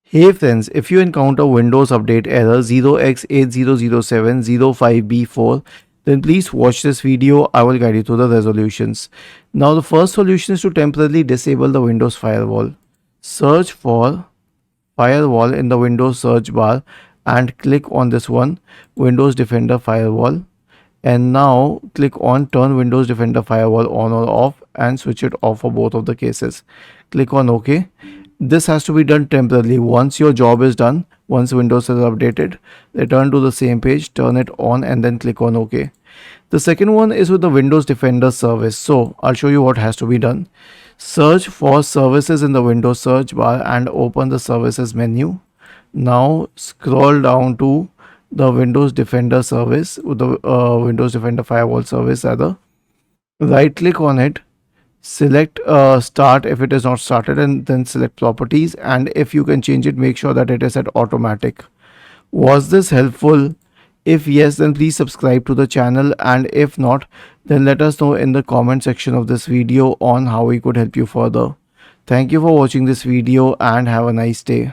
Hey friends, if you encounter Windows Update error 0x800705b4, then please watch this video. I will guide you through the resolutions. Now the first solution is to temporarily disable the Windows firewall. Search for firewall in the Windows search bar and click on this one, Windows Defender Firewall. And now click on turn Windows Defender Firewall on or off and switch it off for both of the cases. Click on OK. This has to be done temporarily. Once your job is done, once Windows is updated, return to the same page, turn it on and then click on OK. The second one is with the Windows Defender service. So I'll show you what has to be done. Search for services in the Windows search bar and open the services menu. Now scroll down to the Windows Defender service, with the Windows Defender Firewall service rather. Right click on it, select start if it is not started, and then select properties, and if you can change it, make sure that it is at automatic. Was this helpful? If yes, then please subscribe to the channel, and if not, then let us know in the comment section of this video on how we could help you further. Thank you for watching this video and have a nice day.